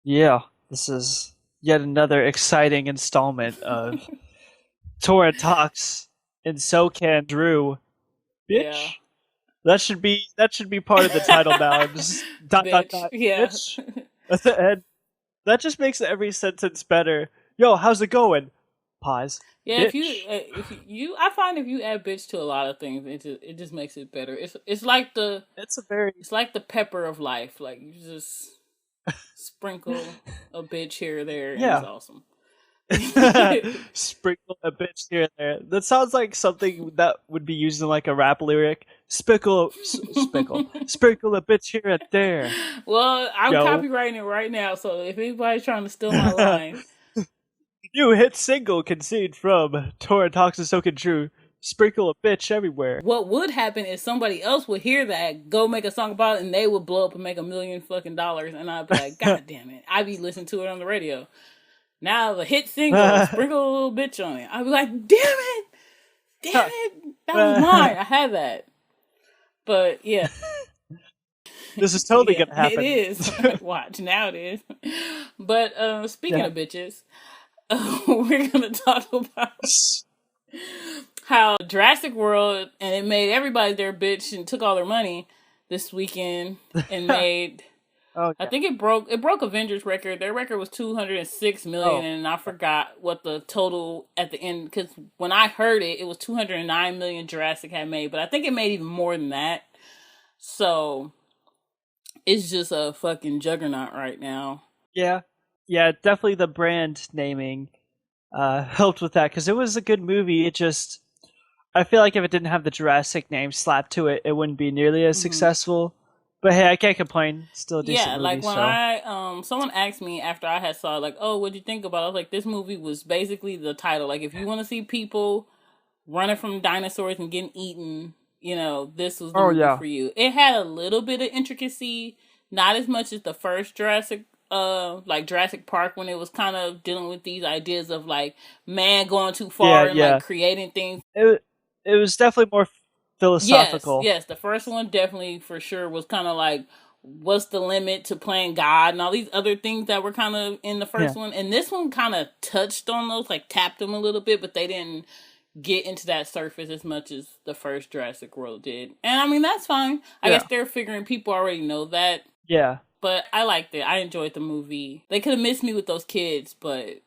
Yeah, this is yet another exciting installment of Torin Talks, and so can Drew. Yeah. Bitch. That should be part of the title now. Just dot dot Bitch. dot Yeah. bitch at the end. That just makes every sentence better. Yo, how's it going? Pause. Yeah, Bitch. I find if you add bitch to a lot of things, it just makes it better. It's like the It's a very it's like the pepper of life. Like you just sprinkle a bitch here or there, and it's yeah. awesome. Sprinkle a bitch here and there. That sounds like something that would be used in like a rap lyric. Sprinkle a bitch here and there. Well, I'm Yo. copywriting it right now, so if anybody's trying to steal my line, New hit single conceived from Torin Talks and So Can Drew. Sprinkle a bitch everywhere. what would happen is somebody else would hear that, go make a song about it, and they would blow up and make $1 million, and I'd be like, God damn it! I'd be listening to it on the radio. Now the hit single, sprinkle a little bitch on it. I'd be like, damn it, that was mine. I had that, but yeah, This is totally yeah, gonna it happen. is. Watch now, it is. But speaking Yeah. of bitches, we're gonna talk about how Jurassic World, and it made everybody their bitch and took all their money this weekend and made. Oh I yeah. think it broke Avengers record. Their record was 206 million, Oh and I forgot what the total at the end, because when I heard it, it was 209 million Jurassic had made, but I think it made even more than that. So it's just a fucking juggernaut right now. yeah. Yeah, definitely the brand naming helped with that because it was a good movie. It just I feel like if it didn't have the Jurassic name slapped to it, it wouldn't be nearly as Hmm. successful. But hey, I can't complain. Still a decent Yeah, movie, like when so I someone asked me after I had saw it, like, oh, what'd you think about it? I was like, this movie was basically the title. Like, if you want to see people running from dinosaurs and getting eaten, this was the oh movie yeah. for you. It had a little bit of intricacy, not as much as the first Jurassic like Jurassic Park, when it was kind of dealing with these ideas of like man going too Yeah, far and like yeah. creating things. It was definitely more Yes, philosophical. yes, the first one definitely for sure was kind of like what's the limit to playing God and all these other things that were kind of in the Yeah. first one. And this one kind of touched on those, like tapped them a little bit, but they didn't get into that surface as much as the first Jurassic World did. And I mean, that's fine. I guess Yeah. they're figuring people already know that. Yeah. But I liked it. I enjoyed the movie. They could have missed me with those kids, but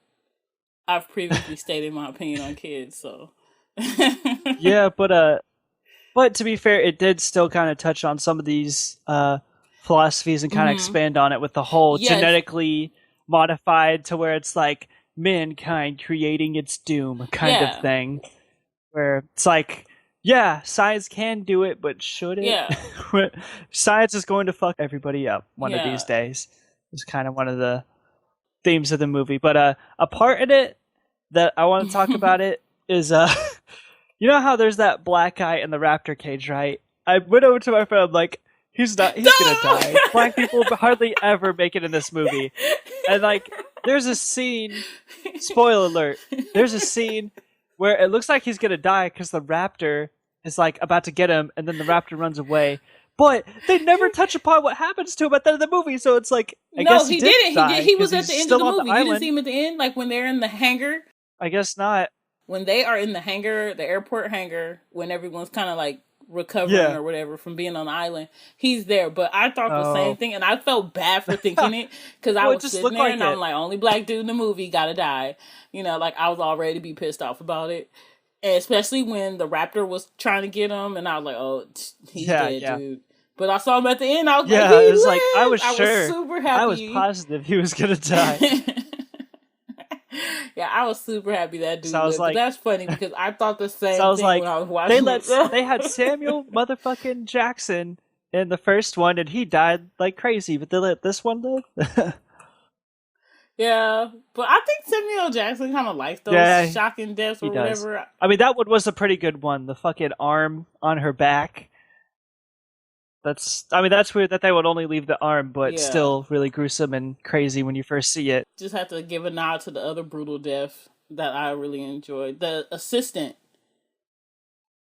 I've previously stated my opinion on kids, so. Yeah, but to be fair, it did still kind of touch on some of these philosophies and kind of Hmm. expand on it with the whole Yes. genetically modified to where it's like mankind creating its doom kind of Yeah. thing. Where it's like, yeah, science can do it, but should it? Yeah. Science is going to fuck everybody up one of these Yeah. days. It's kind of one of the themes of the movie. But a part in it that I want to talk about it is you know how there's that black guy in the raptor cage, right? I went over to my friend, I'm like, he's gonna No! die. Black people hardly ever make it in this movie. And like there's a scene, spoiler alert, there's a scene where it looks like he's gonna die because the raptor is like about to get him and then the raptor runs away. But they never touch upon what happens to him at the end of the movie, so it's like I No, guess he he did didn't. He did. die He because was at he's the end of still the on the movie. You didn't see island. him at the end, like when they're in the hangar. I guess not. When they are in the hangar, the airport hangar, when everyone's kind of like recovering Yeah. or whatever from being on the island, he's there. But I thought the same Oh. thing, and I felt bad for thinking it because I Well, it was just sitting looked there like and I'm it. like, only black dude in the movie gotta die. Like I was all ready to be pissed off about it. And especially when the raptor was trying to get him, and I was like, "Oh, he's Yeah, dead, yeah. dude." But I saw him at the end. I was like, "He Yeah, it was like I was lived." I was sure. super I was happy. positive he was gonna die. Yeah, I was super happy that So dude I was lived. But like that's funny because I thought the so I same was thing when like I was watching it. they had Samuel motherfucking Jackson in the first one and he died like crazy, but they let this one live? Yeah, but I think Samuel L. Jackson kind of likes those Yeah, shocking deaths he or does. whatever. I mean that one was a pretty good one. The fucking arm on her back. That's weird that they would only leave the arm, but Yeah, still really gruesome and crazy when you first see it. just have to give a nod to the other brutal death that I really enjoyed. The assistant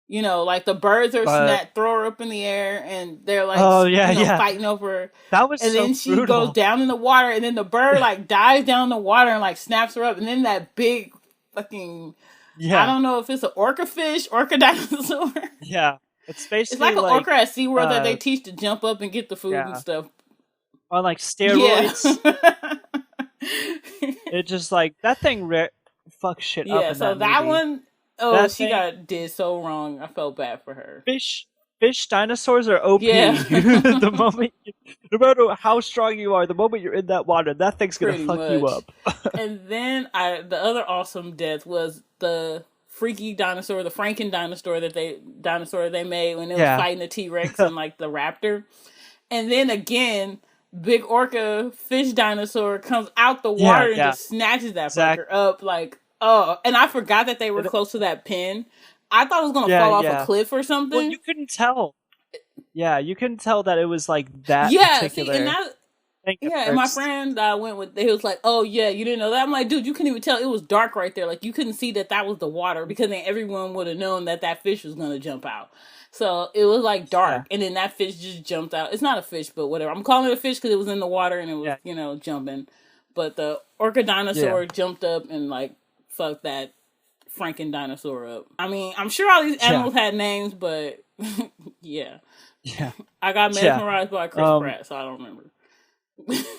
You know, like the birds are But throw her up in the air, and they're like, oh yeah, yeah, fighting over her. that was And so then she brutal. goes down in the water, and then the bird like dives down in the water and like snaps her up, and then that big fucking, I don't know if it's an orca dinosaur. Yeah, it's basically It's like an orca at SeaWorld that they teach to jump up and get the food and stuff. On like steroids. Yeah. It just like that thing fucks shit up. Yeah, so that one, she did so wrong. I felt bad for her. Fish dinosaurs are OP. Yeah. The moment, no matter how strong you are, the moment you're in that water, that thing's gonna fuck you up. And then the other awesome death was the freaky dinosaur, the Franken dinosaur they made when they was fighting the T-Rex and like the raptor. And then again, big orca fish dinosaur comes out the water and just snatches that fucker up. Like, and I forgot that they were close to that pin. I thought it was gonna fall off a cliff or something. Well, you couldn't tell. Yeah, you couldn't tell that it was like that particular. And my friend that I went with, he was like, "Oh yeah, you didn't know that." I'm like, "Dude, you couldn't even tell. It was dark right there. Like you couldn't see that was the water because then everyone would have known that fish was gonna jump out." So it was like dark, and then that fish just jumped out. It's not a fish, but whatever. I'm calling it a fish because it was in the water and it was jumping. But the orca dinosaur jumped up and like fucked that Franken dinosaur up. I mean, I'm sure all these animals had names, but yeah. I got mesmerized by Chris Pratt, so I don't remember.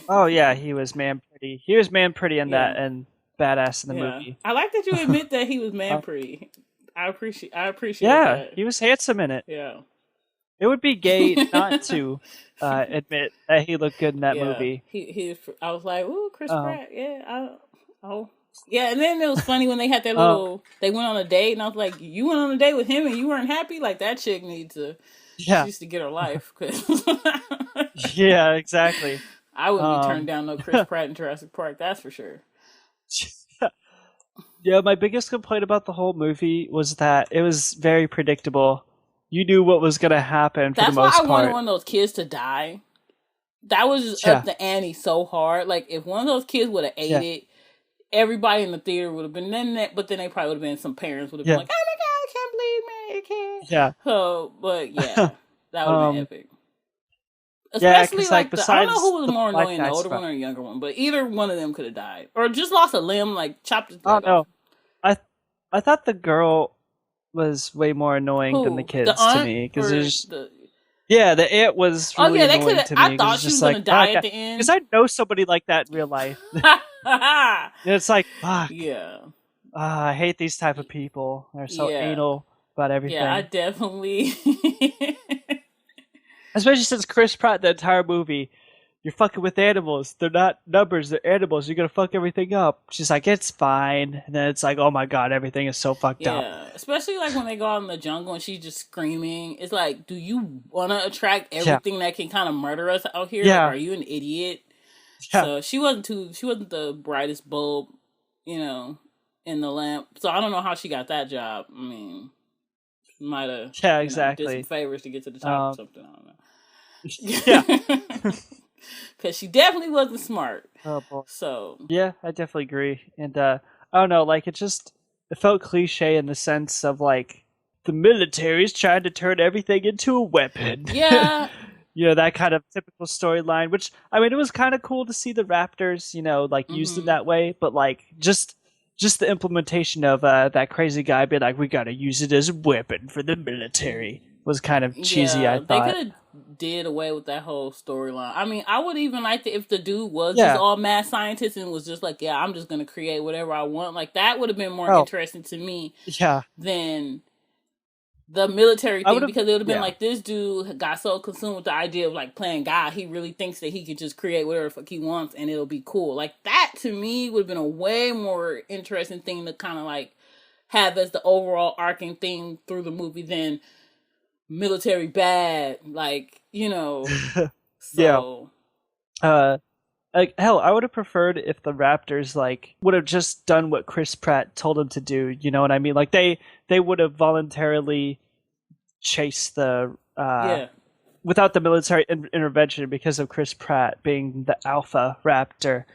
Oh yeah, he was man pretty. He was man pretty in that and badass in the movie. I like that you admit that he was man pretty. I appreciate that. Yeah, he was handsome in it. Yeah. It would be gay not to admit that he looked good in that movie. I was like, ooh, Chris Pratt. Yeah. Yeah, and then it was funny when they had their they went on a date, and I was like, you went on a date with him and you weren't happy? Like, that chick needs to, she needs to get her life. Yeah, exactly. I wouldn't be turned down no Chris Pratt in Jurassic Park, that's for sure. Yeah, my biggest complaint about the whole movie was that it was very predictable. You knew what was going to happen for the most part. That's why I wanted one of those kids to die. That was just up the ante so hard. Like, if one of those kids would have ate it, everybody in the theater would have been but then they probably would have been, some parents would have been like, oh my God, I can't believe my kid. Yeah. So, but that would have been epic. Especially like I don't know who was more annoying, the older one or the younger one, but either one of them could have died. Or just lost a limb, like chopped his leg off. I thought the girl was way more annoying than the kids to me. Because the aunt was really annoying to me. I thought she was going to die at the end. Because I know somebody like that in real life. It's like, fuck. Yeah. I hate these type of people. They're so anal about everything. Yeah, I definitely... Especially since Chris Pratt, the entire movie, you're fucking with animals. They're not numbers, they're animals. You're going to fuck everything up. She's like, it's fine. And then it's like, oh my God, everything is so fucked up. Yeah, especially like when they go out in the jungle and she's just screaming. It's like, do you want to attract everything that can kind of murder us out here? Yeah. Like, are you an idiot? Yeah. So she wasn't the brightest bulb, in the lamp. So I don't know how she got that job. I mean, might have did some favors to get to the top or something. I don't know. Yeah. Because she definitely wasn't smart. Oh, boy. So yeah, I definitely agree. And I don't know, like it felt cliche in the sense of like the military's trying to turn everything into a weapon. Yeah. That kind of typical storyline, which I mean it was kind of cool to see the Raptors, like used in that way, but like just the implementation of that crazy guy being like, we gotta use it as a weapon for the military was kind of cheesy, I thought. They could have did away with that whole storyline. I mean, I would even like if the dude was just all mad scientist and was just like, I'm just going to create whatever I want. Like, that would have been more interesting to me than the military thing, because it would have been like, this dude got so consumed with the idea of, like, playing God, he really thinks that he could just create whatever the fuck he wants and it'll be cool. Like, that, to me, would have been a way more interesting thing to kind of, like, have as the overall arcing theme through the movie than military bad, like, so like hell, I would have preferred if the Raptors like would have just done what Chris Pratt told them to do. You know what I mean? Like they would have voluntarily chased the without the military intervention because of Chris Pratt being the alpha Raptor.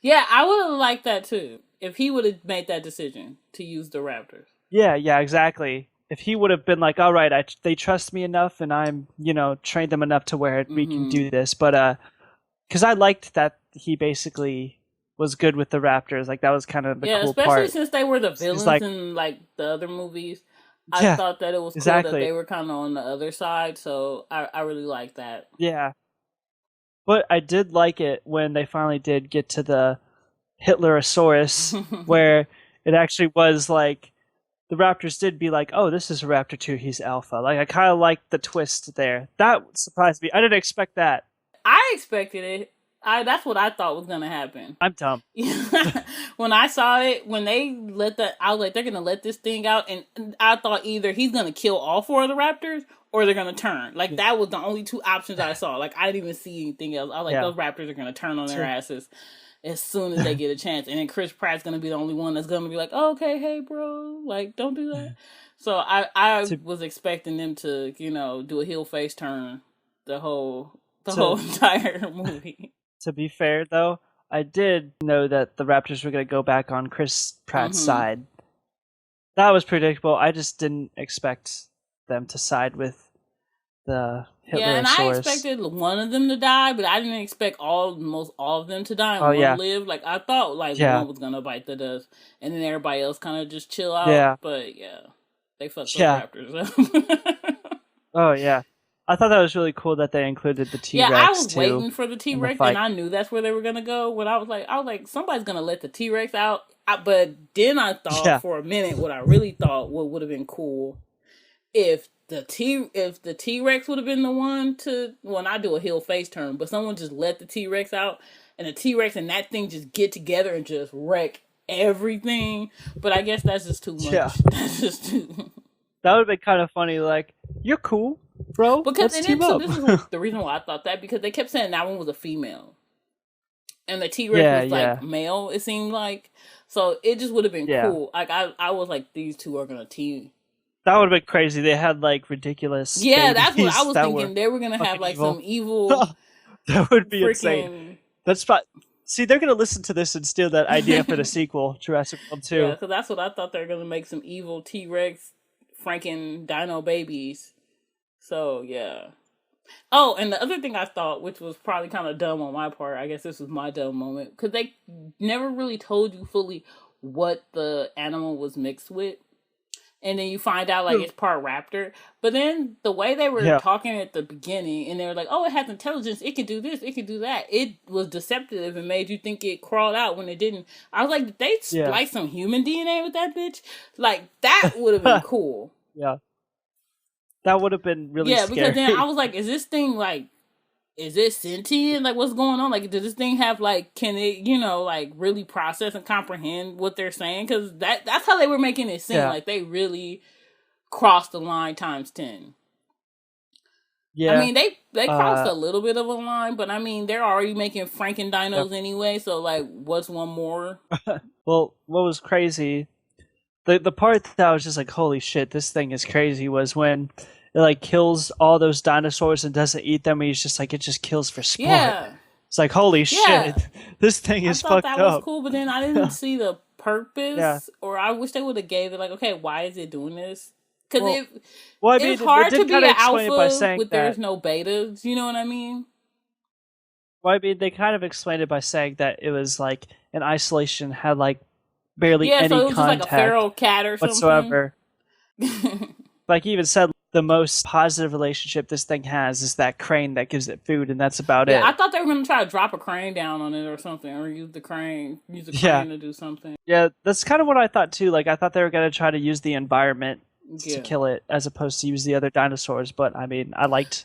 Yeah, I would have liked that too if he would have made that decision to use the Raptors. Yeah, exactly. if he would have been like, all right, they trust me enough, and I'm, trained them enough to where we can do this. But because I liked that he basically was good with the Raptors. Like that was kind of the cool especially part. since they were the villains in like the other movies. I thought that it was cool that they were kind of on the other side, so I really liked that. Yeah. But I did like it when they finally did get to the Hitlerosaurus, where it actually was like, the Raptors did be like, oh, this is a Raptor 2, he's alpha. Like, I kind of liked the twist there. That surprised me. I didn't expect that. I expected it. That's what I thought was gonna happen. I'm dumb. When I saw it, when they I was like, they're gonna let this thing out, and I thought either he's gonna kill all 4 of the Raptors, or they're gonna turn. Like that was the only 2 options I saw. Like I didn't even see anything else. I was like, those Raptors are gonna turn on their asses as soon as they get a chance, and then Chris Pratt's gonna be the only one that's gonna be like, oh, okay, hey, bro, like don't do that. So I was expecting them to, do a heel face turn the whole entire movie. To be fair, though, I did know that the Raptors were going to go back on Chris Pratt's side. That was predictable. I just didn't expect them to side with the Hitlerosaurus. Yeah, and I expected one of them to die, but I didn't expect almost all of them to die and one live. Like I thought, one was going to bite the dust, and then everybody else kind of just chill out. Yeah. But they fucked the Raptors up. Oh yeah. I thought that was really cool that they included the T-Rex. Yeah, I was waiting for the T-Rex, and I knew that's where they were gonna go. When I was like, somebody's gonna let the T-Rex out. But then I thought for a minute, what I really thought would have been cool if the T-Rex would have been the one to, when I do a heel face turn, but someone just let the T-Rex out, and the T-Rex and that thing just get together and just wreck everything. But I guess that's just too much. Yeah. That's just too. That would have been kind of funny. Like, you're cool, bro. Because this is the reason why I thought that, because they kept saying that one was a female, and the T-Rex was like male. It seemed like, so it just would have been cool. Like I was like, these two are gonna team. That would have been crazy. They had like ridiculous. Yeah, that's what I was thinking. They were gonna have like evil. Some evil. That would be insane. That's See, they're gonna listen to this and steal that idea for the sequel, Jurassic World 2. Yeah, because that's what I thought. They were gonna make some evil T-Rex Franken dino babies. So yeah. Oh, and the other thing I thought, which was probably kind of dumb on my part, I guess this was my dumb moment, because they never really told you fully what the animal was mixed with. And then you find out, like, it's part raptor. But then the way they were talking at the beginning, and they were like, oh, it has intelligence, it can do this, it can do that. It was deceptive and made you think it crawled out when it didn't. I was like, did they splice some human DNA with that bitch? Like, that would have been cool. Yeah. That would have been really scary. Yeah, because then I was like, is this thing, like, is it sentient? Like, what's going on? Like, does this thing have, like, can it, like, really process and comprehend what they're saying? Because that's how they were making it seem. Like, they really crossed the line times 10. Yeah. I mean, they crossed a little bit of a line, but, I mean, they're already making Franken dinos anyway, so, like, what's one more? Well, what was crazy, the part that I was just like, holy shit, this thing is crazy, was when it like kills all those dinosaurs and doesn't eat them, and he's just like, it just kills for sport. Yeah. It's like, holy shit, this thing is fucked up. I thought that was cool, but then I didn't see the purpose, or I wish they would have gave it like, okay, why is it doing this? Because it's hard to be an alpha with there's no betas, you know what I mean? Well, I mean, they kind of explained it by saying that it was like in isolation, had like barely any so it was contact just like a feral cat or whatsoever. Like he even said, the most positive relationship this thing has is that crane that gives it food, and that's about it. I thought they were going to try to drop a crane down on it or something, or use the crane to do something. Yeah, that's kind of what I thought too. Like I thought they were going to try to use the environment to kill it, as opposed to use the other dinosaurs. But I mean, I liked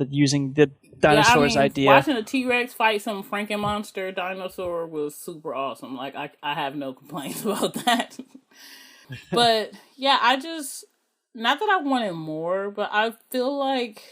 using the dinosaurs idea. Watching a T-Rex fight some Franken monster dinosaur was super awesome. Like I have no complaints about that. But yeah, not that I wanted more, but I feel like,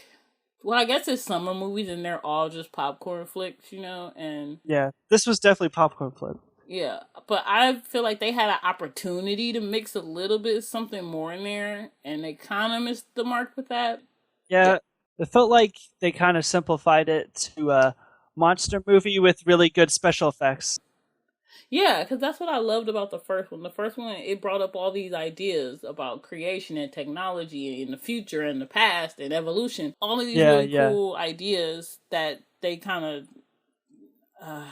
well, I guess it's summer movies and they're all just popcorn flicks, and yeah, this was definitely popcorn flick. Yeah, but I feel like they had an opportunity to mix a little bit something more in there, and they kind of missed the mark with that. Yeah, it felt like they kind of simplified it to a monster movie with really good special effects. Yeah, because that's what I loved about the first one. The first one, it brought up all these ideas about creation and technology and the future and the past and evolution. All of these really cool ideas that they kind of, I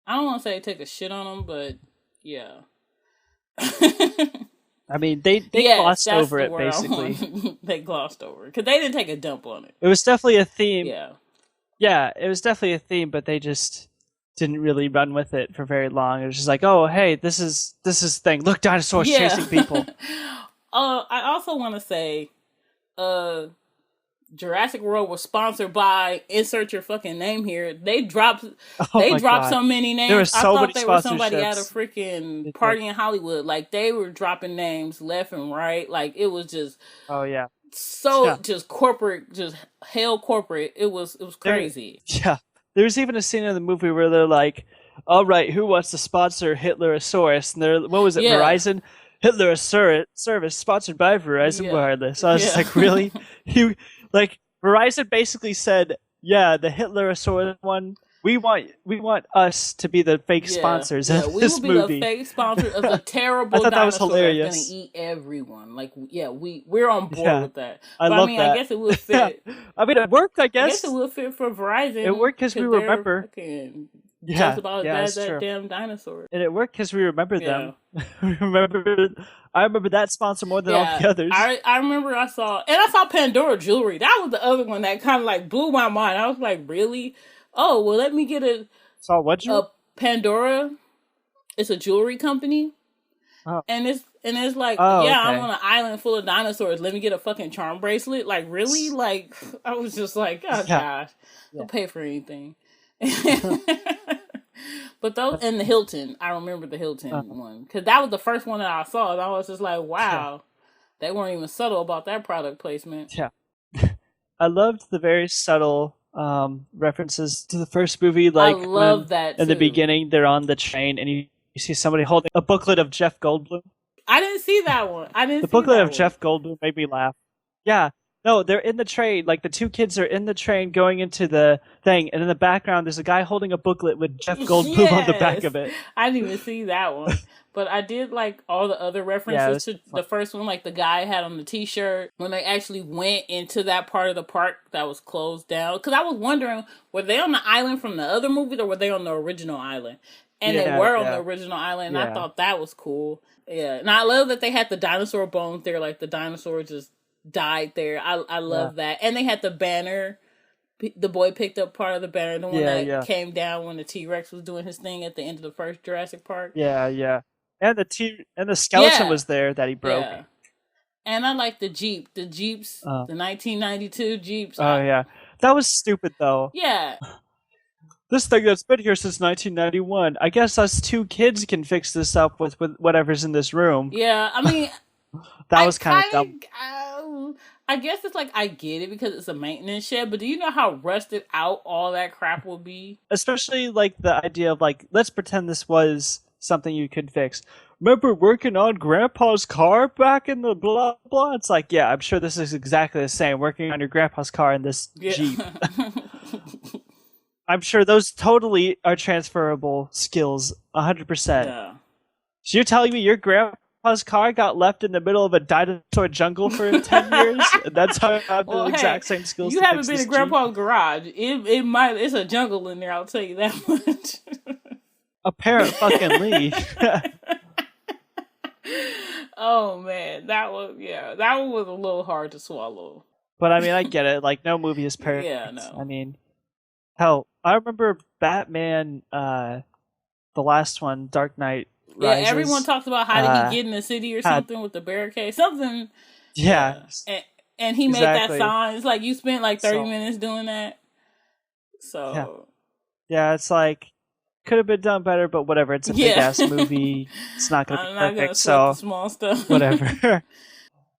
don't want to say take a shit on them, but yeah. I mean, they glossed over it, basically. They glossed over it, because they didn't take a dump on it. It was definitely a theme. Yeah. Yeah, it was definitely a theme, but they just didn't really run with it for very long. It was just like, oh, hey, this is the thing. Look, dinosaurs chasing people. I also want to say, Jurassic World was sponsored by, insert your fucking name here. They dropped so many names. There were so I many thought they were somebody sponsorships. at a freaking party in Hollywood. Like, they were dropping names left and right. Like, it was just just corporate, just hell corporate. It was crazy. There was even a scene in the movie where they're like, all right, who wants to sponsor Hitlerosaurus? And they're, what was it, Verizon? Hitlerosaurus service sponsored by Verizon Wireless. I was just like, really? Verizon basically said, yeah, the Hitlerosaurus one, we want us to be the fake sponsors of this movie. We will be the fake sponsors of the terrible I thought that was dinosaur hilarious. that's going to eat everyone. Like, we're on board with that. But I I guess it would fit. I mean, it worked, I guess. I guess it would fit for Verizon. It worked because we remember. Just about that damn dinosaur. And it worked because we remember them. I remember that sponsor more than all the others. I remember I saw Pandora jewelry. That was the other one that kind of like blew my mind. I was like, really? Oh, well, let me get a Pandora. It's a jewelry company. Oh. And it's like, I'm on an island full of dinosaurs. Let me get a fucking charm bracelet. Like, really? Like, I was just like, oh gosh, I'll pay for anything. But those, and the Hilton, I remember the Hilton one, because that was the first one that I saw, and I was just like, wow, they weren't even subtle about that product placement. I loved the very subtle references to the first movie. Like, I love that in the beginning, they're on the train, and you see somebody holding a booklet of Jeff Goldblum. I didn't see that one. The booklet of Jeff Goldblum made me laugh. Yeah. No, they're in the train. Like, the two kids are in the train going into the thing, and in the background, there's a guy holding a booklet with Jeff Goldblum on the back of it. I didn't even see that one. But I did like all the other references to the first one, like the guy had on the t-shirt when they actually went into that part of the park that was closed down. Because I was wondering, were they on the island from the other movie, or were they on the original island? And they were on the original island, and I thought that was cool. Yeah, and I love that they had the dinosaur bones there, like the dinosaur just died there. I love that. And they had the banner. The boy picked up part of the banner, the one that came down when the T-Rex was doing his thing at the end of the first Jurassic Park. Yeah. And the skeleton was there that he broke. Yeah. And I like the Jeeps, the 1992 Jeeps. That was stupid though. Yeah. This thing that's been here since 1991. I guess us two kids can fix this up with whatever's in this room. Yeah, I mean, that was kind of dumb. I guess it's like, I get it because it's a maintenance shed, but do you know how rusted out all that crap will be? Especially like the idea of like, let's pretend this was something you could fix. Remember working on Grandpa's car back in the blah blah? It's like, yeah, I'm sure this is exactly the same. Working on your grandpa's car in this Jeep. I'm sure those totally are transferable skills, 100%. Yeah. So you're telling me your grandpa's car got left in the middle of a dinosaur jungle for 10 years? And that's how you have the exact same skills. You haven't been in Grandpa's garage. It's a jungle in there, I'll tell you that much. Apparently. Oh man, that one was a little hard to swallow. But I mean, I get it. Like, no movie is perfect. Yeah, no. I mean, hell, I remember Batman, the last one, Dark Knight Rises. Yeah, everyone talks about how did he get in the city or something with the barricade. Something. Yeah. And he made that sign. It's like you spent like 30 minutes doing that. So. Yeah, it's like, could have been done better, but whatever. It's a big-ass movie. It's not going to be perfect, so small stuff. Whatever.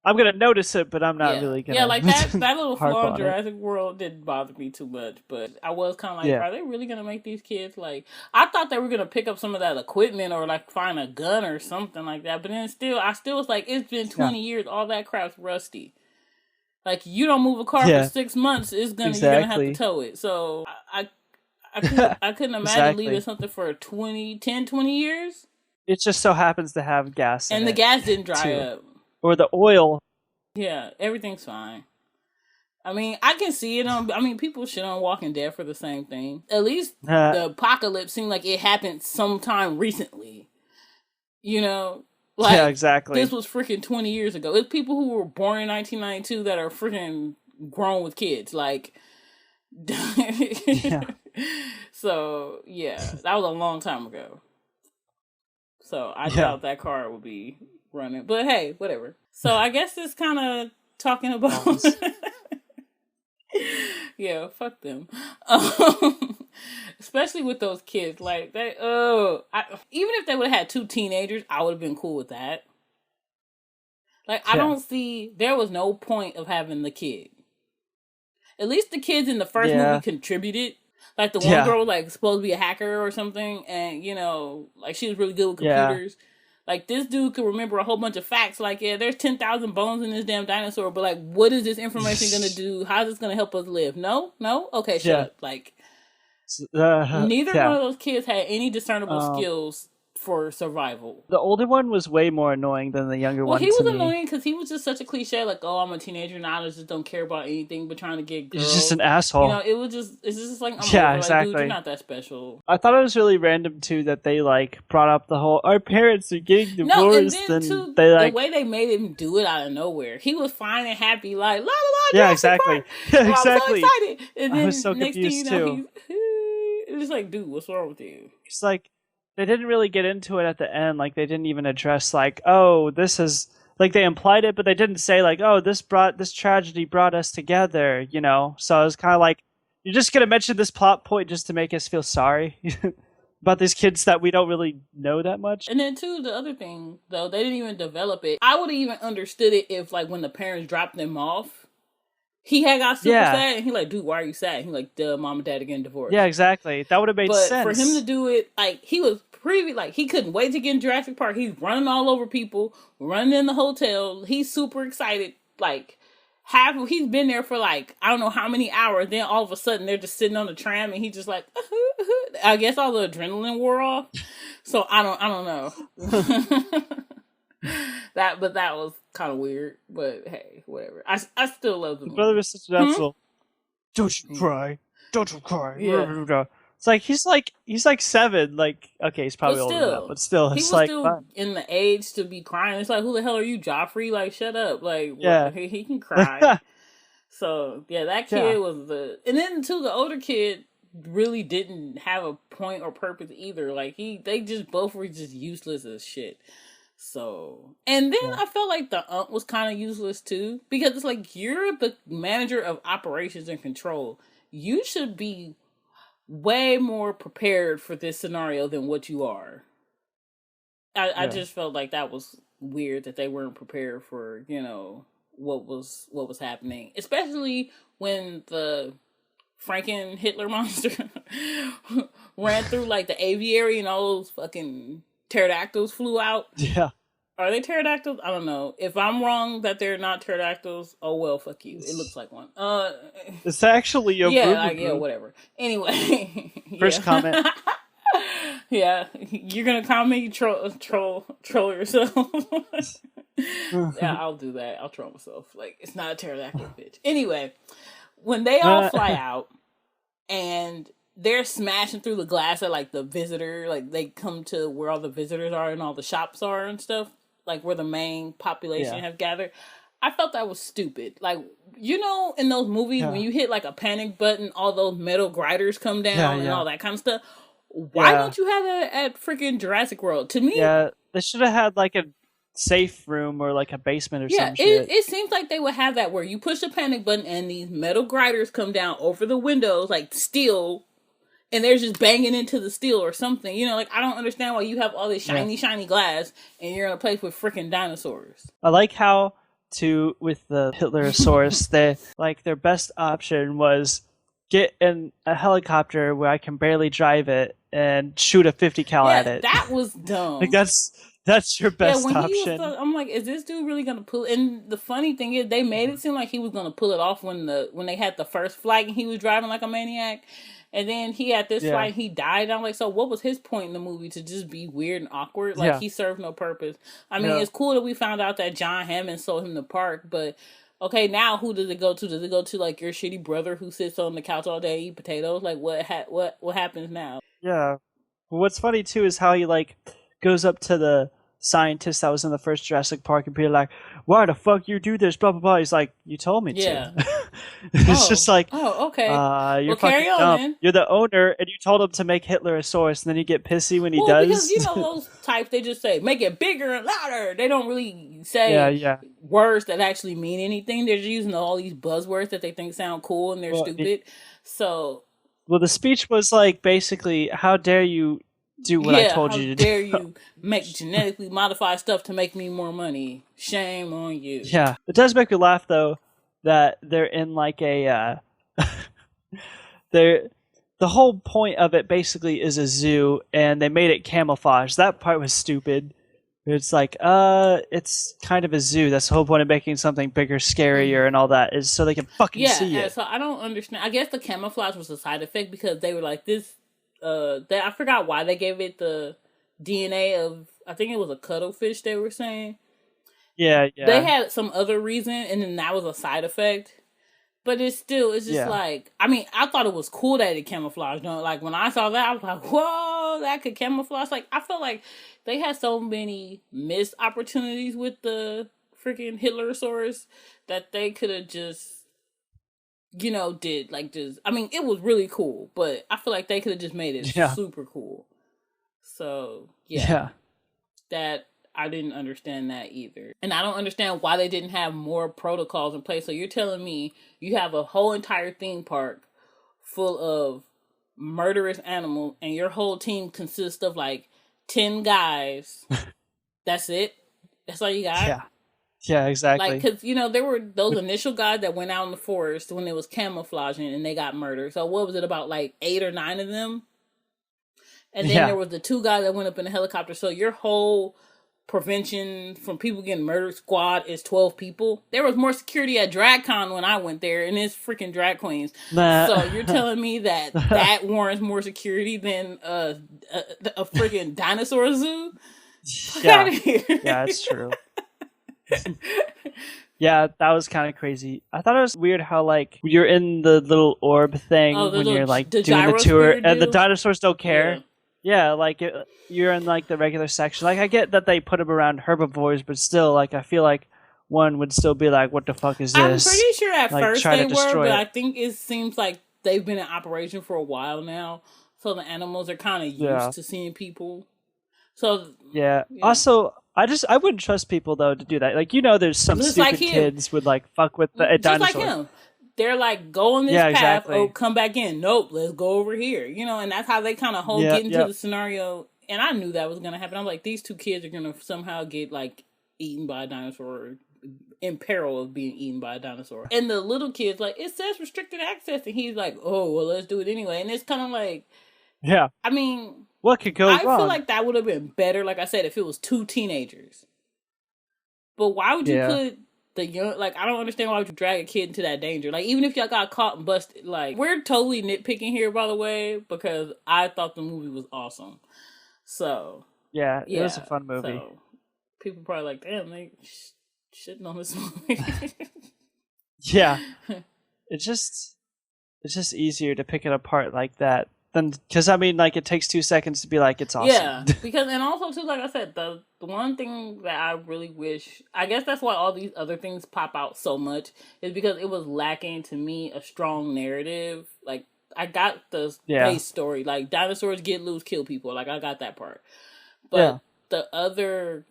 I'm going to notice it, but I'm not really going to. Yeah, like that little flaw in Jurassic World didn't bother me too much, but I was kind of like, are they really going to make these kids, like, I thought they were going to pick up some of that equipment or, like, find a gun or something like that, but then I still was like, it's been 20 years, all that crap's rusty. Like, you don't move a car for 6 months, you're going to have to tow it. So, I couldn't imagine Exactly. leaving something for 20 years. It just so happens to have gas in And the it, gas didn't dry too. up. Or the oil. Yeah, everything's fine. I mean, I can see it on. I mean, people shit on Walking Dead for the same thing. At least the apocalypse seemed like it happened sometime recently. You know, like yeah, exactly. this was freaking 20 years ago. It's people who were born in 1992 that are freaking grown with kids. Like, Yeah. So yeah, that was a long time ago. So I doubt that car would be running. But hey, whatever. So I guess it's kind of talking about. Yeah, fuck them. Especially with those kids, like they. Even if they would have had 2 teenagers, I would have been cool with that. Like I don't see. There was no point of having the kid. At least the kids in the first movie contributed. Like the one girl was like supposed to be a hacker or something, and you know, like she was really good with computers. Like this dude could remember a whole bunch of facts. Like, there's 10,000 bones in this damn dinosaur, but like, what is this information gonna do? How's this gonna help us live? No, okay, shut up. Like, neither one of those kids had any discernible skills for survival. The older one was way more annoying than the younger one. Well, he was annoying because he was just such a cliche. Like, oh, I'm a teenager now. I just don't care about anything but trying to get girls. He's just an asshole. You know, it's just like, I'm over. Exactly. Like, dude, you're not that special. I thought it was really random too that they like brought up the whole our parents are getting divorced. No, and then too, they like the way they made him do it out of nowhere. He was fine and happy, like la la la. Yeah, exactly. Yeah, exactly. I'm so excited. And then I was so next confused thing you know, too. It's just like, dude, what's wrong with you? It's like they didn't really get into it at the end. Like they didn't even address like, oh, this is like they implied it, but they didn't say like, oh, this tragedy brought us together. You know, so it was kind of like you're just gonna mention this plot point just to make us feel sorry about these kids that we don't really know that much. And then too, the other thing though, they didn't even develop it. I would have even understood it if like when the parents dropped them off, he had got super sad, and he like, dude, why are you sad? And he like, duh, mom and dad are getting divorced. Yeah, exactly. That would have made sense. But for him to do it, like he was like he couldn't wait to get in Jurassic Park. He's running all over people, running in the hotel. He's super excited. Like he's been there for like I don't know how many hours. Then all of a sudden they're just sitting on the tram, and he just like, I guess all the adrenaline wore off. So I don't know. That was kind of weird. But hey, whatever. I still love the movie. Brother was such an asshole. Don't you cry. Don't you cry. Yeah. It's like he's like 7. Like okay, he's probably older than that, but still, he was like still in the age to be crying. It's like, who the hell are you, Joffrey? Like, shut up. Like, he can cry. So yeah, that kid was and then too the older kid really didn't have a point or purpose either. Like they just both were just useless as shit. So, and then I felt like the aunt was kind of useless too, because it's like, you're the manager of operations and control. You should be way more prepared for this scenario than what you are. I just felt like that was weird that they weren't prepared for, you know, what was happening, especially when the Franken Hitler monster ran through like the aviary and all those fucking pterodactyls flew out. Yeah. Are they pterodactyls? I don't know. If I'm wrong that they're not pterodactyls, oh well, fuck you. It looks like one. It's actually a whatever. Anyway, first comment. Yeah, you're gonna comment, you troll yourself. Yeah, I'll do that. I'll troll myself. Like, it's not a pterodactyl, bitch. Anyway, when they all fly out and they're smashing through the glass at like the visitor, like they come to where all the visitors are and all the shops are and stuff, like where the main population have gathered. I felt that was stupid. Like, you know, in those movies when you hit like a panic button, all those metal grinders come down and all that kind of stuff. Why don't you have that at freaking Jurassic World? To me, they should have had like a safe room or like a basement or some shit. It seems like they would have that where you push the panic button and these metal grinders come down over the windows like steel, and they're just banging into the steel or something. You know, like, I don't understand why you have all this shiny glass and you're in a place with freaking dinosaurs. I like how with the Hitlerosaurus, their best option was get in a helicopter where I can barely drive it and shoot a 50 cal at it. That was dumb. Like that's your best option. I'm like, is this dude really gonna pull? And the funny thing is, they made it seem like he was gonna pull it off when they had the first flight and he was driving like a maniac. And then he had this Yeah. fight, he died. I'm like, so what was his point in the movie? To just be weird and awkward? Like, he served no purpose. I mean, it's cool that we found out that John Hammond sold him the park, but okay, now who does it go to? Does it go to like your shitty brother who sits on the couch all day eating potatoes? Like, what happens now? Yeah. What's funny too is how he like goes up to the scientist that was in the first Jurassic Park and be like, "Why the fuck you do this?" Blah blah blah. He's like, "You told me to." It's just like, okay. You're carry fucking on, dumb. then. You're the owner, and you told him to make Hitler a source, and then you get pissy when he does. Because you know those types, they just say make it bigger and louder. They don't really say words that actually mean anything. They're just using all these buzzwords that they think sound cool and they're stupid. Well, the speech was like basically, "How dare you do what I told you to do? How dare you make genetically modified stuff to make me more money? Shame on you." Yeah, it does make me laugh though that they're in like a the whole point of it basically is a zoo, and they made it camouflage. That part was stupid. It's like, it's kind of a zoo. That's the whole point of making something bigger, scarier, and all that, is so they can fucking see it. So I don't understand. I guess the camouflage was a side effect because they were like this. I forgot why they gave it the DNA of. I think it was a cuttlefish. They were saying. Yeah. They had some other reason, and then that was a side effect. But it's just like, I mean, I thought it was cool that it camouflaged. You know? Like, when I saw that, I was like, whoa, that could camouflage. Like, I felt like they had so many missed opportunities with the freaking Hitlerosaurus that they could have just, I mean, it was really cool, but I feel like they could have just made it super cool. So, that, I didn't understand that either. And I don't understand why they didn't have more protocols in place. So you're telling me you have a whole entire theme park full of murderous animals and your whole team consists of like 10 guys. That's it? That's all you got? Yeah, exactly. Like, because, there were those initial guys that went out in the forest when it was camouflaging and they got murdered. So what was it, about like 8 or 9 of them? And then there was the 2 guys that went up in the helicopter. So your whole prevention from people getting murdered squad is 12 people. There was more security at DragCon when I went there, and it's freaking drag queens. So you're telling me that warrants more security than a freaking dinosaur zoo? Get out of here. Yeah, it's true. Yeah, that was kind of crazy. I thought it was weird how like you're in the little orb thing when you're like doing the tour, and the dinosaurs don't care. Yeah, like you're in like the regular section. Like I get that they put them around herbivores, but still, like I feel like one would still be like, "What the fuck is this?" I'm pretty sure at like, first they were, but I think it seems like they've been in operation for a while now, so the animals are kind of used to seeing people. So Also, I wouldn't trust people though to do that. Like there's some just stupid like kids would like fuck with a just dinosaur. like him. They're like, go on this path. Oh, come back in. Nope, let's go over here. And that's how they kind of get into the scenario. And I knew that was going to happen. I'm like, these 2 kids are going to somehow get like eaten by a dinosaur, or in peril of being eaten by a dinosaur. And the little kid's like, it says restricted access. And he's like, oh, well, let's do it anyway. And it's kind of like, I mean, what could go wrong? I feel like that would have been better, like I said, if it was 2 teenagers. But why would you put the young, like, I don't understand why would you drag a kid into that danger. Like, even if y'all got caught and busted, like, we're totally nitpicking here, by the way, because I thought the movie was awesome. So, it was a fun movie. So, people probably like, damn, they shitting on this movie. It's just easier to pick it apart like that. Because I mean, like, it takes 2 seconds to be like, it's awesome. Yeah, because, and also too, like I said, the one thing that I really wish, I guess that's why all these other things pop out so much, is because it was lacking to me a strong narrative. Like, I got the base story, like dinosaurs get loose, kill people. Like, I got that part, but the other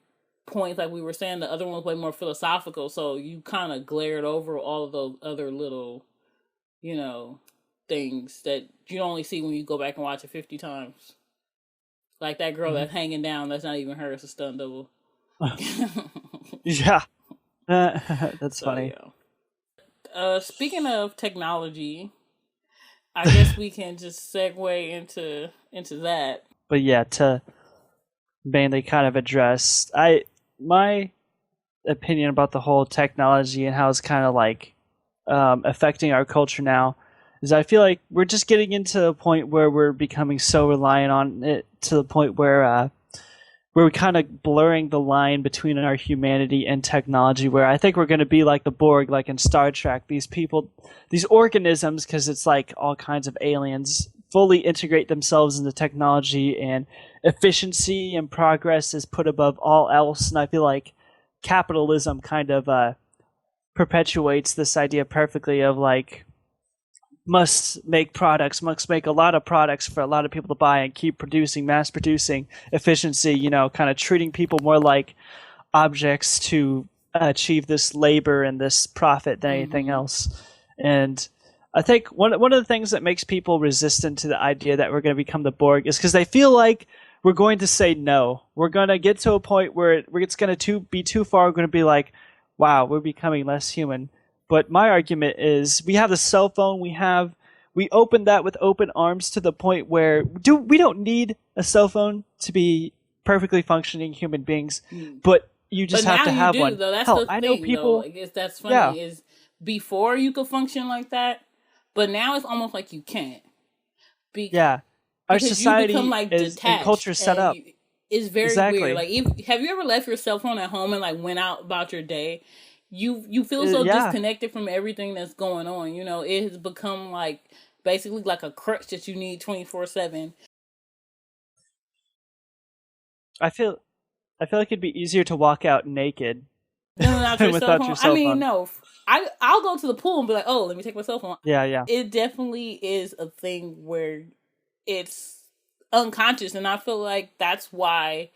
points, like we were saying, the other one was way more philosophical. So you kind of glared over all of those other little, things that you only see when you go back and watch it 50 times. Like that girl that's hanging down, that's not even her, it's a stunt double. That's funny. Speaking of technology, I guess we can just segue into that. But yeah, to mainly kind of address my opinion about the whole technology and how it's kind of like affecting our culture now is I feel like we're just getting into a point where we're becoming so reliant on it to the point where we're kind of blurring the line between our humanity and technology, where I think we're going to be like the Borg, like in Star Trek. These people, these organisms, because it's like all kinds of aliens, fully integrate themselves into technology, and efficiency and progress is put above all else. And I feel like capitalism kind of perpetuates this idea perfectly of like, must make a lot of products for a lot of people to buy and keep producing, mass producing, efficiency, kind of treating people more like objects to achieve this labor and this profit than anything else. And I think one of the things that makes people resistant to the idea that we're going to become the Borg is because they feel like we're going to say no. We're going to get to a point where it's going to be too far. We're going to be like, wow, we're becoming less human. But my argument is we have the cell phone. We opened that with open arms to the point where we don't need a cell phone to be perfectly functioning human beings, but you just have to have one. Though. That's Hell, the thing, I know people. Though. I guess that's funny. Is before you could function like that, but now it's almost like you can't. Our society you become, like, and culture set up. It's very weird. Like, have you ever left your cell phone at home and like went out about your day? You feel so disconnected from everything that's going on. It has become like basically like a crutch that you need 24/7. I feel like it'd be easier to walk out naked without your cell phone. I mean, no. I'll go to the pool and be like, oh, let me take my cell phone. Yeah. It definitely is a thing where it's unconscious, and I feel like that's why,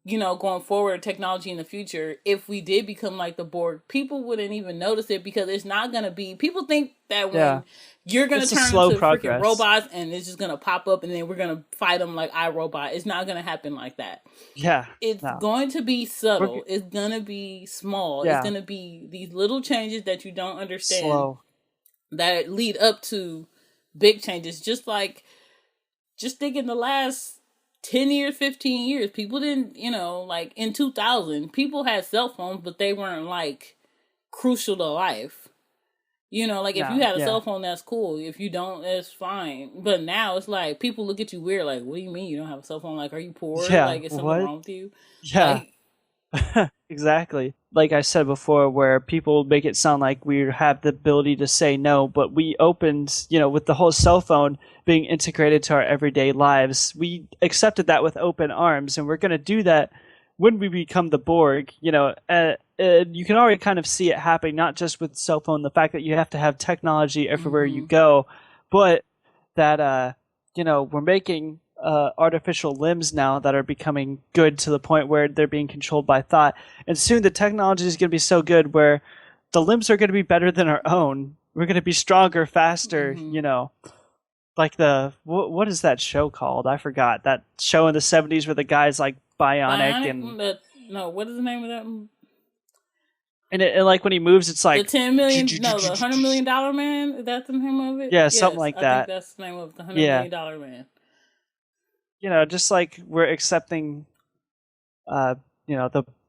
going forward, technology in the future, if we did become like the Borg, people wouldn't even notice it because it's not going to be... People think that when you're going to turn into freaking robots and it's just going to pop up and then we're going to fight them like iRobot. It's not going to happen like that. Yeah. It's going to be subtle. It's going to be small. It's going to be these little changes that you don't understand. Slow. That lead up to big changes. Just think in the last 10 years, 15 years, people didn't, like in 2000, people had cell phones, but they weren't like crucial to life. Like if you had a cell phone, that's cool. If you don't, that's fine. But now it's like people look at you weird. Like, what do you mean you don't have a cell phone? Like, are you poor? Like, is something wrong with you? Yeah. Exactly. Like I said before, where people make it sound like we have the ability to say no, but we opened, with the whole cell phone being integrated to our everyday lives, we accepted that with open arms, and we're going to do that when we become the Borg. You can already kind of see it happening, not just with cell phone, the fact that you have to have technology everywhere you go, but that, we're making artificial limbs now that are becoming good to the point where they're being controlled by thought. And soon the technology is going to be so good where the limbs are going to be better than our own. We're going to be stronger, faster, like what is that show called? I forgot. That show in the 70s where the guy's like bionic and... what is the name of that? And like when he moves, it's like... The $10 million... No, the $100 Million Man? Is that the name of it? Yeah, something like that. I think that's the name of the $100 Million Man. Just like we're accepting, the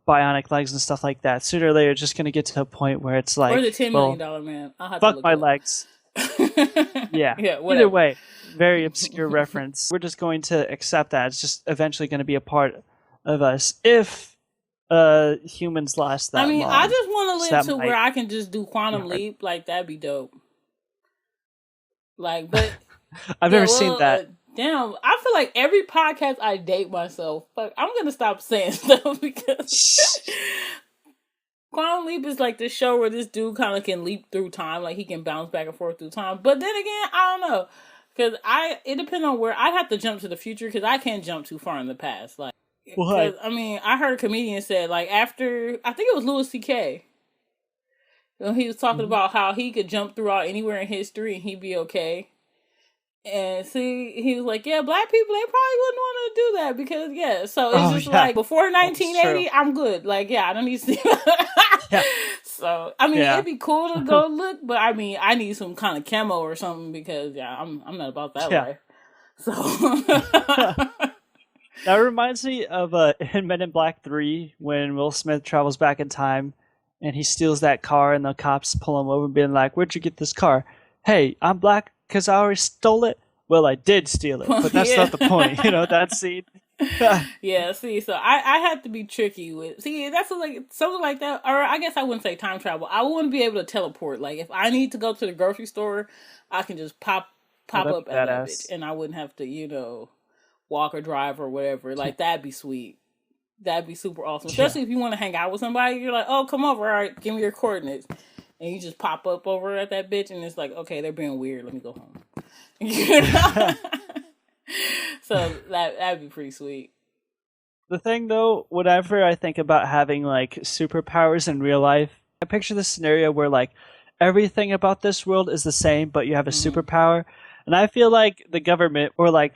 bionic legs and stuff like that. Sooner or later, it's just going to get to a point where it's like... Or the $10 Million Man. I'll have fuck to look my legs. Yeah. Either way, very obscure reference. We're just going to accept that. It's just eventually going to be a part of us if humans last that long. I just want to live to where I can just do quantum leap. Like, that'd be dope. Like, but... I've never seen that. Damn, I feel like every podcast I date myself. Fuck, I'm gonna stop saying stuff because Quantum Leap is like this show where this dude kind of can leap through time, like he can bounce back and forth through time. But then again, I don't know, because it depends on where I'd have to jump to the future because I can't jump too far in the past. Like, what? I heard a comedian said like after I think it was Louis C.K. He was talking about how he could jump throughout anywhere in history and he'd be okay. And see, he was like, yeah, black people, they probably wouldn't want to do that because, so it's like, before 1980, I'm good. Like, I don't need to see So, it'd be cool to go look, but I need some kind of camo or something because, I'm not about that life. So. That reminds me of in Men in Black 3 when Will Smith travels back in time and he steals that car and the cops pull him over and being like, where'd you get this car? hey, I'm black because I already stole it. Well, I did steal it, but that's not the point. That scene. Yeah, see, so I had to be tricky with that's like something like that, or I guess I wouldn't say time travel. I wouldn't be able to teleport. Like if I need to go to the grocery store, I can just pop That'd up be at that bitch, badass. and I wouldn't have to walk or drive or whatever. Like that'd be sweet. That'd be super awesome, especially if you want to hang out with somebody. You're like, oh, come over, all right, give me your coordinates, and you just pop up over at that bitch, and it's like, okay, they're being weird. Let me go home. So that'd be pretty sweet. The thing though, whenever I think about having like superpowers in real life, I picture this scenario where like everything about this world is the same, but you have a superpower. And I feel like the government or like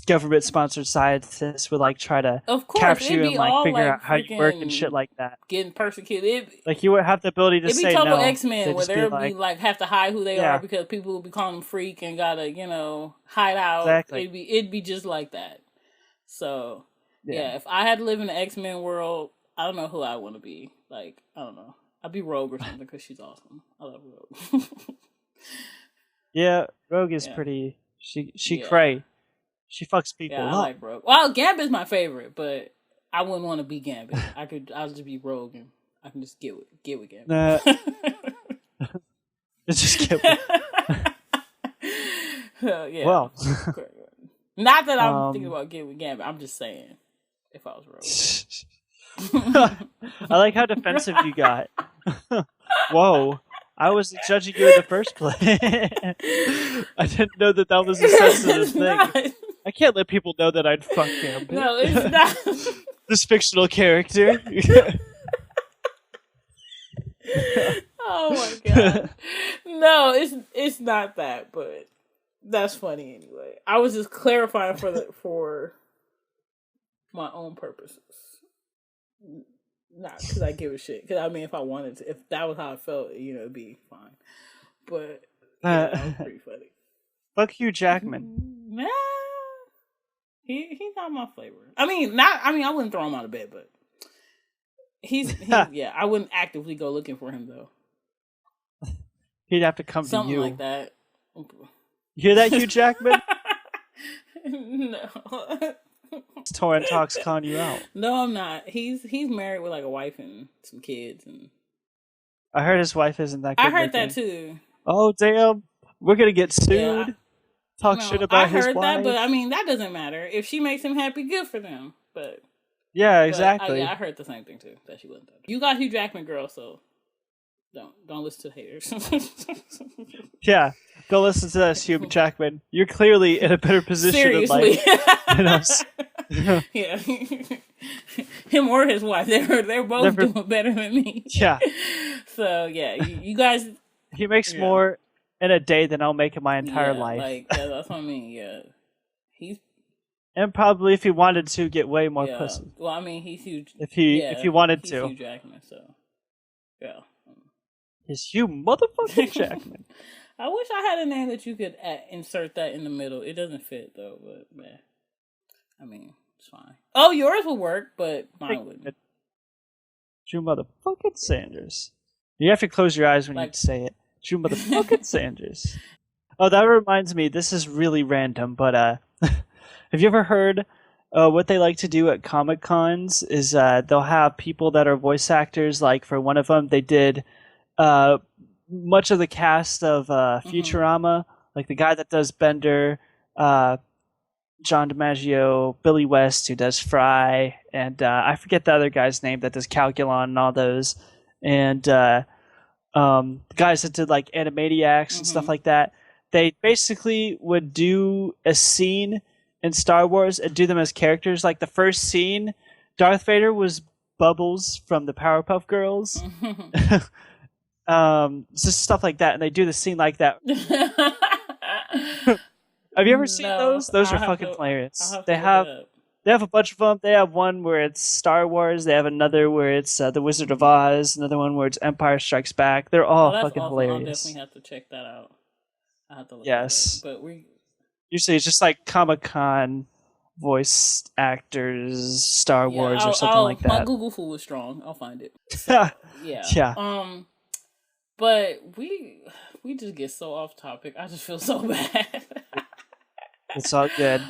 government sponsored scientists would like try to capture you and like figure out how you work and shit like that. Getting persecuted. Like you would have the ability to say no. It'd be total X-Men where they'll be like have to hide who they are because people will be calling them freak and gotta, hide out. Exactly. It'd be just like that. So yeah, if I had to live in the X-Men world, I don't know who I want to be. Like, I don't know. I'd be Rogue or something because she's awesome. I love Rogue. Yeah, Rogue is pretty. She cray. She fucks people up. I like Rogue. Well, Gambit's my favorite, but I wouldn't want to be Gambit. I'll just be Rogue and I can just get with Gambit. Just get with yeah. Well. Not that I'm thinking about getting with Gambit. I'm just saying if I was Rogue. I like how defensive you got. Whoa. I was judging you in the first place. I didn't know that was a sensitive thing. Not. I can't let people know that I'd fuck Gambit. No, it's not. This fictional character. Oh my god. No, it's not that, but that's funny anyway. I was just clarifying for my own purposes. Not because I give a shit. Because I mean, if I wanted to, if that was how I felt, it'd be fine. But that was pretty funny. Fuck Hugh Jackman. Nah, he's not my flavor. I mean, I wouldn't throw him out of bed, but he's yeah. I wouldn't actively go looking for him though. He'd have to come something to you. Like that. You hear that, Hugh Jackman? No. Torin Talks calling you out. No, I'm not. He's married with like a wife and some kids, and I heard his wife isn't that good. I heard that too. Oh damn, we're gonna get sued. Talk shit about his wife. I heard that, but I mean that doesn't matter. If she makes him happy, good for them. But yeah, exactly. I heard the same thing too. That she wasn't. You got Hugh Jackman, girl. So don't listen to haters. Yeah, go listen to this, Hugh Jackman. You're clearly in a better position in life than us. Yeah, him or his wife, they're both doing better than me. Yeah. So yeah, you guys. He makes more in a day than I'll make in my entire life. Like that's what I mean. Yeah, and probably if he wanted to get way more pussy. Well, I mean he's huge. If he wanted to. Hugh Jackman, so yeah. He's Hugh motherfucking Jackman. I wish I had a name that you could insert that in the middle. It doesn't fit though, but man. I mean, it's fine. Oh, yours would work, but mine wouldn't. Drew motherfucking Sanders. You have to close your eyes when you say it. Drew motherfucking Sanders. Oh, that reminds me. This is really random, but have you ever heard what they like to do at Comic Cons? Is they'll have people that are voice actors. Like for one of them, they did much of the cast of Futurama, like the guy that does Bender. John DiMaggio, Billy West, who does Fry, and I forget the other guy's name that does Calculon and all those, and the guys that did like Animaniacs and stuff like that. They basically would do a scene in Star Wars and do them as characters. Like the first scene, Darth Vader was Bubbles from the Powerpuff Girls. Just stuff like that, and they do the scene like that. Have you ever seen those? Those are fucking hilarious. They have a bunch of them. They have one where it's Star Wars. They have another where it's The Wizard of Oz. Another one where it's Empire Strikes Back. They're all fucking hilarious. I'll definitely have to check that out. I have to look yes. At it. But usually it's just like Comic-Con voice actors, Star Wars or something like that. My Google Fool is strong. I'll find it. So, yeah. But we just get so off topic. I just feel so bad. It's all good.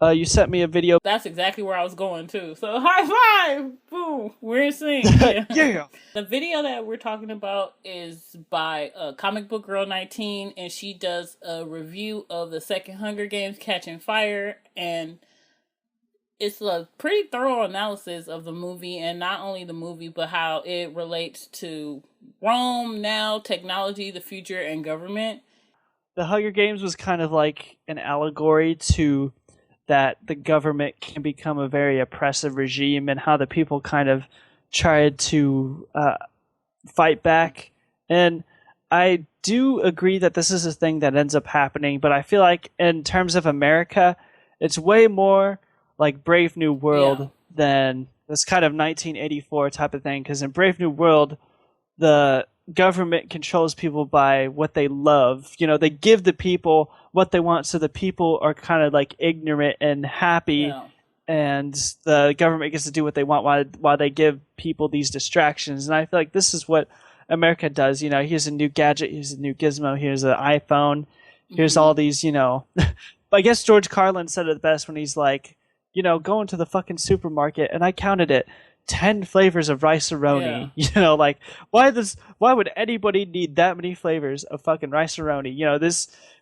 You sent me a video. That's exactly where I was going too. So high five! Boom! We're in sync. Yeah. Yeah. The video that we're talking about is by Comic Book Girl 19, and she does a review of the second Hunger Games Catching Fire, and it's a pretty thorough analysis of the movie, and not only the movie, but how it relates to Rome now, technology, the future, and government. The Hunger Games was kind of like an allegory to that the government can become a very oppressive regime, and how the people kind of tried to fight back. And I do agree that this is a thing that ends up happening, but I feel like in terms of America, it's way more like Brave New World than this kind of 1984 type of thing. Because in Brave New World, the government controls people by what they love. You know, they give the people what they want, so the people are kind of like ignorant and happy, and the government gets to do what they want while they give people these distractions. And I feel like this is what America does. You know, here's a new gadget, here's a new gizmo, here's an iPhone, here's all these, you know. I guess George Carlin said it best when he's like, you know, go into the fucking supermarket, and I counted it, 10 flavors of rice-a-roni. You know, like, why would anybody need that many flavors of fucking rice-a-roni? You know,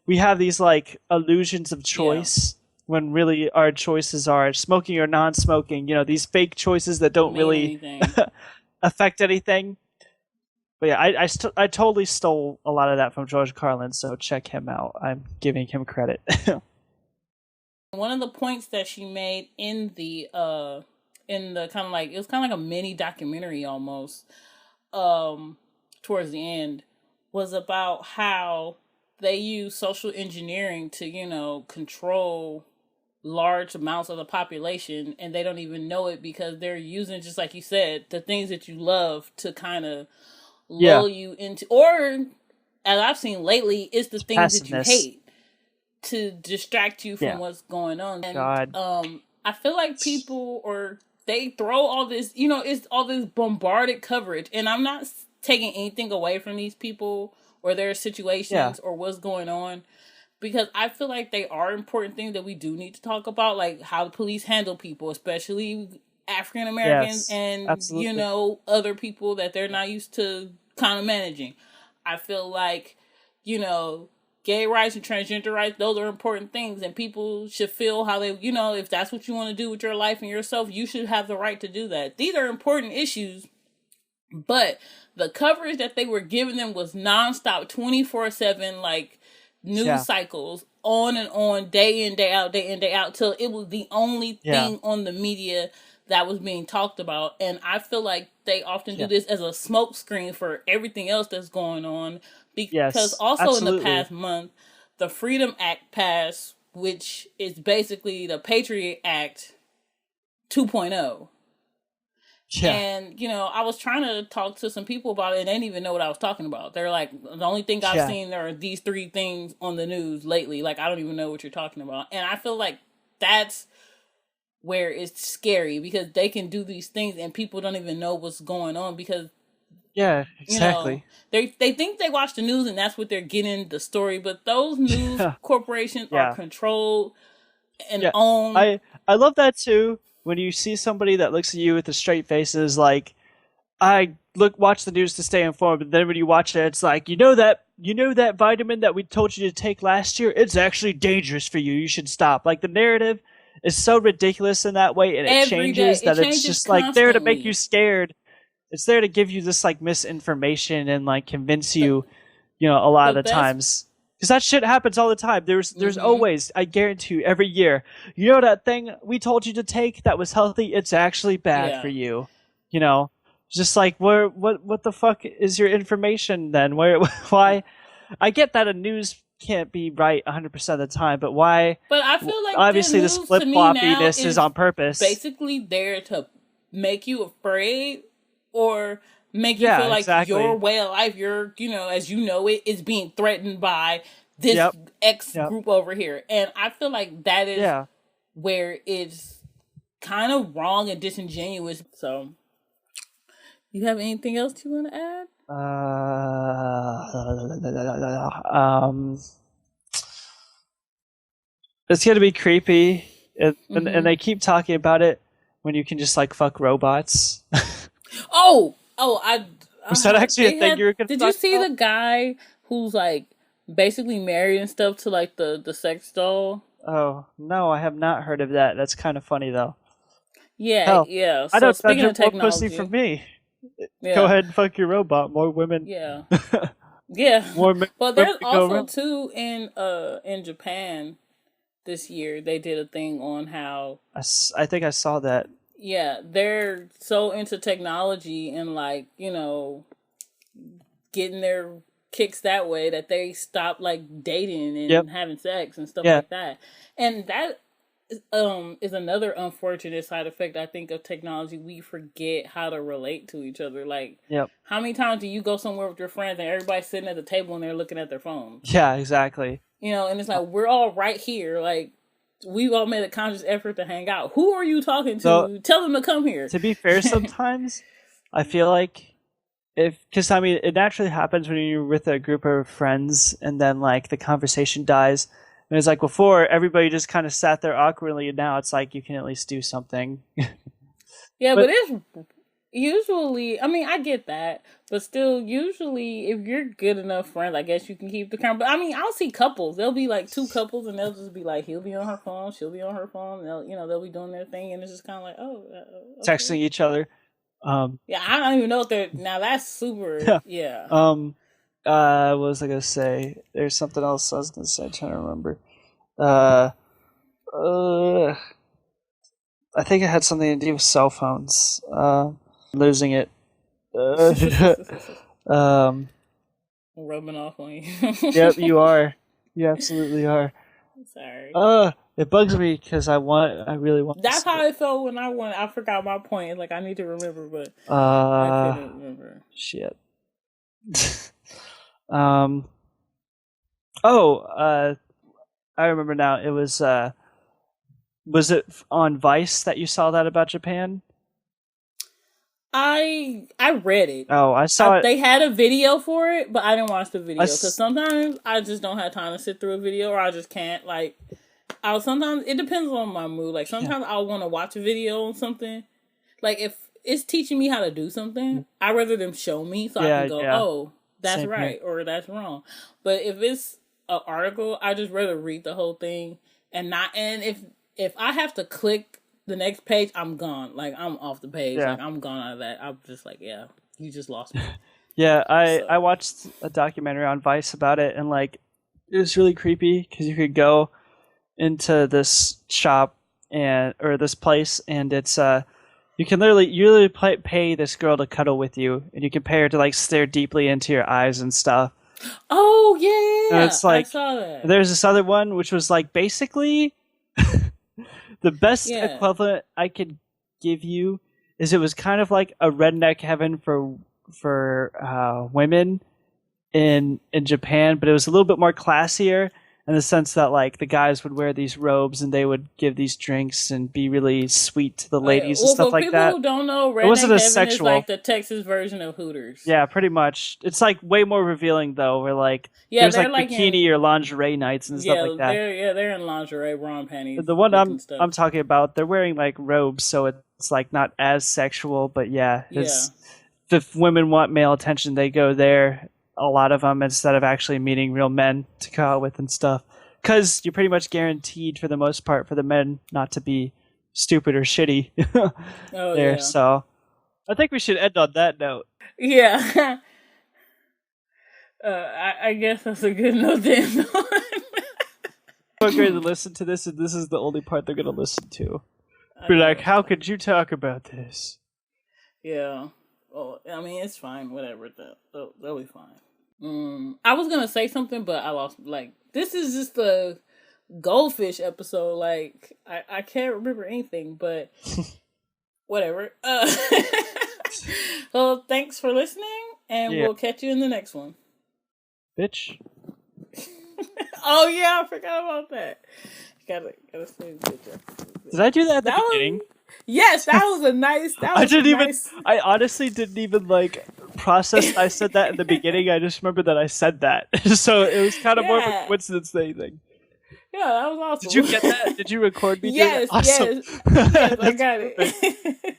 we have these like illusions of choice when really our choices are smoking or non-smoking. You know, these fake choices that don't really affect anything. But yeah, I totally stole a lot of that from George Carlin, so check him out. I'm giving him credit. One of the points that she made in the kind of like, it was kind of like a mini documentary almost, towards the end, was about how they use social engineering to, you know, control large amounts of the population, and they don't even know it because they're using, just like you said, the things that you love to kind of lull you into, or as I've seen lately, it's the things that you hate to distract you from what's going on. And I feel like people, they throw all this, you know, it's all this bombarded coverage, and I'm not taking anything away from these people or their situations or what's going on, because I feel like they are important things that we do need to talk about, like how the police handle people, especially African Americans and you know, other people that they're not used to kind of managing. I feel like, you know, gay rights and transgender rights, those are important things, and people should feel how they, you know, if that's what you want to do with your life and yourself, you should have the right to do that. These are important issues, but the coverage that they were giving them was nonstop, 24/7, like news cycles, on and on, day in, day out, till it was the only thing on the media that was being talked about. And I feel like they often do this as a smoke screen for everything else that's going on. Because also in the past month, the Freedom Act passed, which is basically the Patriot Act 2.0. And, you know, I was trying to talk to some people about it, and they didn't even know what I was talking about. They're like, the only thing I've seen are these 3 things on the news lately. Like, I don't even know what you're talking about. And I feel like that's where it's scary, because they can do these things and people don't even know what's going on, because exactly. You know, they think they watch the news and that's what they're getting the story, but those news corporations are controlled and owned. I love that too, when you see somebody that looks at you with a straight face and is like, I watch the news to stay informed, but then when you watch it, it's like, you know that vitamin that we told you to take last year, it's actually dangerous for you. You should stop. Like, the narrative is so ridiculous in that way, and it changes it's just constantly. Like there to make you scared. It's there to give you this like misinformation and like convince you, you know, a lot of the times. Because that shit happens all the time. There's always, I guarantee you, every year, you know, that thing we told you to take that was healthy, it's actually bad for you. You know, just like, what the fuck is your information then? Why? I get that a news can't be right 100% of the time, but why? But I feel like obviously this flip-floppiness is on purpose. Basically there to make you afraid or make you feel like your way of life, your, you know, as you know it, is being threatened by this X group over here. And I feel like that is where it's kind of wrong and disingenuous. So, you have anything else you want to add? It's gonna be creepy, and Mm-hmm. they keep talking about it when you can just like fuck robots. I Was that actually a they thing had. you were gonna Did you talk see about? the guy who's like basically married and stuff to like the sex doll? Oh no, I have not heard of that. That's kind of funny though. Yeah, Hell, yeah. I So don't speaking judge of more pussy from technology, me. Go yeah, ahead and fuck your robot. More women, yeah, yeah. more But women there's to go also around. too in Japan this year they did a thing on how I think I saw that. yeah they're so into technology and like getting their kicks that way that they stop like dating Yep. and having sex and stuff Yeah. like that. And that is another unfortunate side effect I think of technology. We forget how to relate to each other. Like, Yep. how many times do you go somewhere with your friends and everybody's sitting at the table and they're looking at their phones? Yeah. Exactly. And it's like we're all right here. Like, we all made a conscious effort to hang out. Who are you talking So to? Tell them to come here. to be fair, sometimes I feel like because I mean it naturally happens when you're with a group of friends and then like the conversation dies. And it's like before everybody just kind of sat there awkwardly, and now it's like you can at least do something. Yeah, But but it's usually, I mean, I get that, but still, usually, if you're good enough friends, I guess you can keep the conversation. But I mean, I'll see couples. There'll be like two couples, and they'll just be like, he'll be on her phone, she'll be on her phone. And they'll be doing their thing, and it's just kind of like, oh, okay. texting each other. Yeah, I don't even know if they're now. That's super. Yeah. What was I gonna say? There's something else I was gonna say. I'm trying to remember. Uh, I think it had something to do with cell phones. Losing it. Um, Rubbing off on you. yep, you are. You absolutely are. Sorry. It bugs me because I really want. That's how it felt when I won. I forgot my point. Like, I need to remember, but I couldn't remember. Shit. um. Oh. I remember now. It was. Was it on Vice that you saw that about Japan? I read it. Oh, I saw it. They had a video for it, but I didn't watch the video because sometimes I just don't have time to sit through a video, or I just can't. Like, sometimes it depends on my mood. Like, sometimes I'll want to watch a video on something. Like, if it's teaching me how to do something, I'd rather them show me so I can go, oh, that's Same right, or that's wrong. But if it's an article, I just rather read the whole thing and not. And if I have to click the next page, I'm gone. Like, I'm off the page. Yeah. Like, I'm gone out of that. I'm just like, yeah, you just lost me. Yeah, I watched a documentary on Vice about it, and like it was really creepy because you could go into this shop or this place, and it's you literally pay this girl to cuddle with you, and you can pay her to like stare deeply into your eyes and stuff. Oh yeah, And it's like I saw that. There's this other one which was like basically the best equivalent I could give you is it was kind of like a redneck heaven for women in Japan, but it was a little bit more classier in the sense that like the guys would wear these robes and they would give these drinks and be really sweet to the ladies and stuff like that. For people who don't know, Redneck Heaven is like the Texas version of Hooters. Yeah, pretty much. It's like way more revealing though. Where like there's like bikini or lingerie nights and stuff like that. They're in lingerie, bra and panties. The one I'm talking about, they're wearing like robes, so it's like not as sexual, but if women want male attention, they go there. A lot of them instead of actually meeting real men to go out with and stuff, because you're pretty much guaranteed for the most part for the men not to be stupid or shitty there. Yeah. So I think we should end on that note. Yeah. I guess that's a good note to end on. They're going to listen to this, and this is the only part they're going to listen to. Be like, how could you talk about this? Yeah. Well, I mean, it's fine. Whatever. They'll be fine. I was gonna say something, but I lost. Like, this is just a goldfish episode. Like, I can't remember anything, but whatever. Well, thanks for listening, and we'll catch you in the next one. Bitch. Oh yeah, I forgot about that. Gotta say bitch. Did I do that at the beginning? Yes, that was a nice. I honestly didn't even like process I said that in the beginning. I just remember that I said that. So it was kind of more of a Yeah. coincidence than anything. Yeah, that was awesome. Did you get that? Did you record me? Yes, doing that? Awesome. yes, I That's got perfect. it.